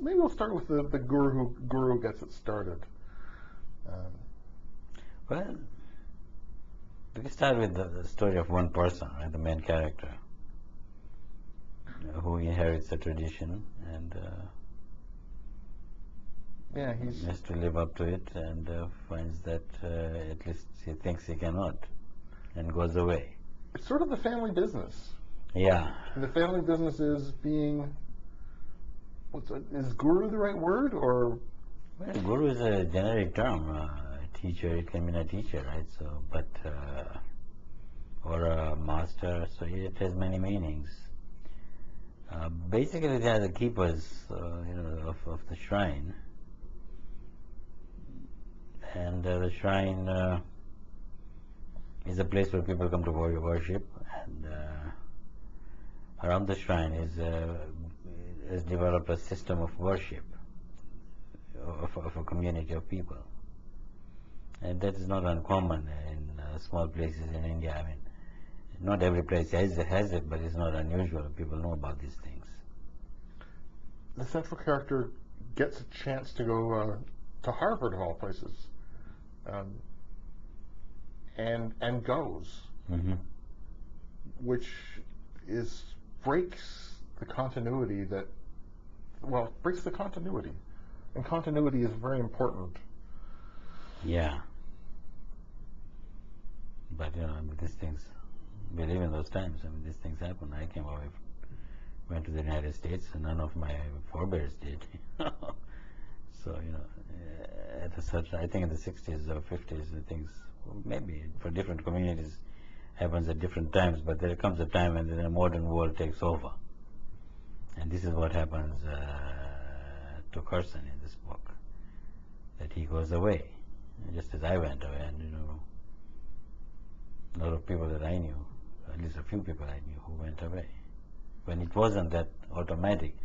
maybe we'll start with the guru gets it started. Well, we can start with the story of one person, right, the main character, who inherits a tradition and yeah, he has to live up to it, and finds that at least he thinks he cannot, and goes away. It's sort of the family business. Yeah. And the family business is being, is guru the right word, or? Well, guru is a generic term. Teacher, it can mean a teacher, right? So, but or a master. So it has many meanings. Basically, they are the keepers, of the shrine, and the shrine is a place where people come to worship, and around the shrine is developed a system of worship of a community of people. And that is not uncommon in small places in India. I mean, not every place has it, but it's not unusual. People know about these things. The central character gets a chance to go to Harvard, of all places, and goes, which breaks the continuity breaks the continuity, and continuity is very important. Yeah. But these things, we live in those times. I mean, these things happen. I came away, went to the United States, and none of my forebears did. So at a certain, I think in the 60s or 50s, things maybe for different communities happens at different times. But there comes a time when the modern world takes over, and this is what happens to Carson in this book. That he goes away, just as I went away, and a lot of people that I knew, at least a few people I knew, who went away. When it wasn't that automatic.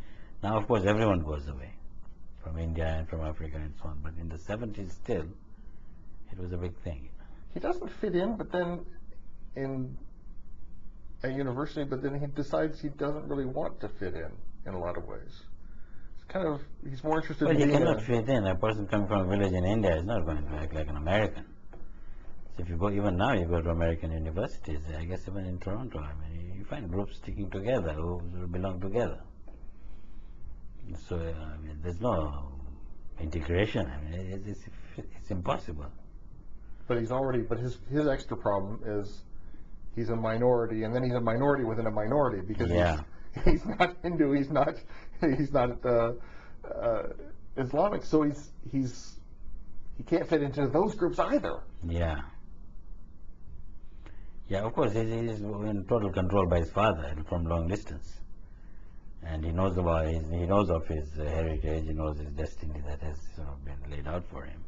Now, of course, everyone goes away, from India and from Africa and so on. But in the 70s, still, it was a big thing. He doesn't fit in, but then in a university, but then he decides he doesn't really want to fit in a lot of ways. He's more interested in being. Well, he cannot fit in. A person coming from a village in India is not going to act like an American. So if you go, even now, you go to American universities, I guess even in Toronto, I mean, you find groups sticking together who belong together. So, I mean, there's no integration. I mean, it's impossible. But his extra problem is he's a minority, and then he's a minority within a minority, because he's not Hindu, he's not Islamic, so he can't fit into those groups either. Yeah. Yeah, of course, he's in total control by his father from long distance, and he knows of his heritage, he knows his destiny that has sort of been laid out for him,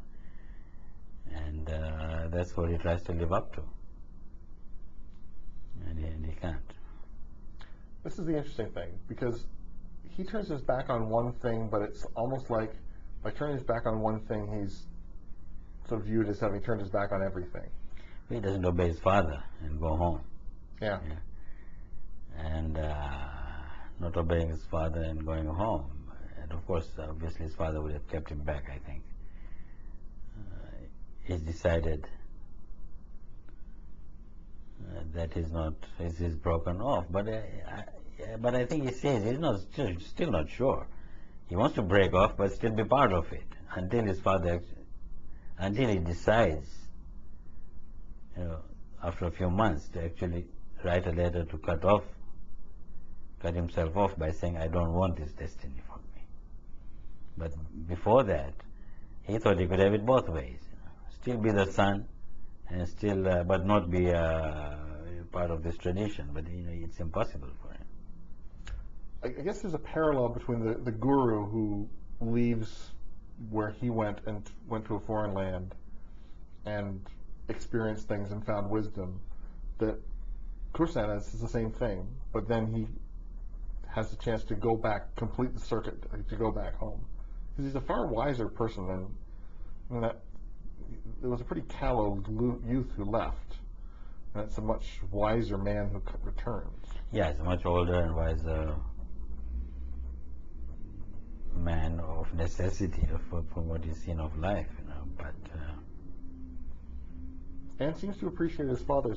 and that's what he tries to live up to, and he can't. This is the interesting thing, because he turns his back on one thing, but it's almost like by turning his back on one thing, he's sort of viewed as having turned his back on everything. He doesn't obey his father and go home. Yeah. And not obeying his father and going home. And of course, obviously his father would have kept him back, I think. He's decided that he's broken off. But I think he says he's still not sure. He wants to break off, but still be part of it until his father, until he decides, after a few months, to actually write a letter to cut himself off by saying, I don't want this destiny for me. But before that, he thought he could have it both ways. Still be the son, and still, but not be part of this tradition. But it's impossible for him. I guess there's a parallel between the guru who leaves where he went and went to a foreign land and experienced things and found wisdom, that Kursan is the same thing, but then he has the chance to go back, complete the circuit, to go back home. Because he's a far wiser person than that. There was a pretty callow youth who left, and it's a much wiser man who returns. Yeah, he's a much older and wiser man of necessity from what he's seen of life, but and seems to appreciate his father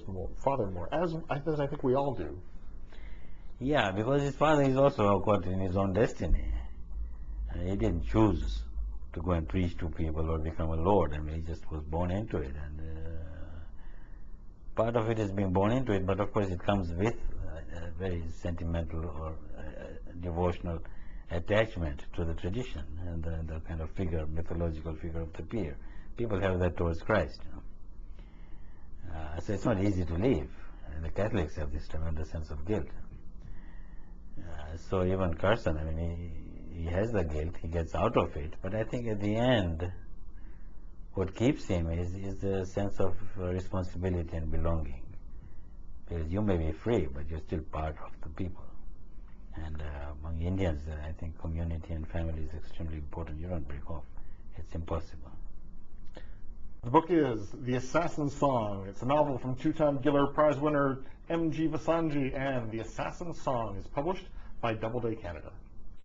more, as I think we all do. yeah, because his father is also caught in his own destiny. He didn't choose to go and preach to people or become a lord. I mean, he just was born into it, and part of it is being born into it, but of course it comes with a very sentimental or devotional attachment to the tradition and the kind of figure, mythological figure of the peer. People have that towards Christ. So it's not easy to leave. And the Catholics have this tremendous sense of guilt. So even Carson, I mean, he has the guilt, he gets out of it, but I think at the end, what keeps him is the sense of responsibility and belonging. Because you may be free, but you're still part of the people. And among Indians, I think community and family is extremely important. You don't break off. It's impossible. The book is The Assassin's Song. It's a novel from two-time Giller Prize winner M.G. Vassanji, and The Assassin's Song is published by Doubleday Canada.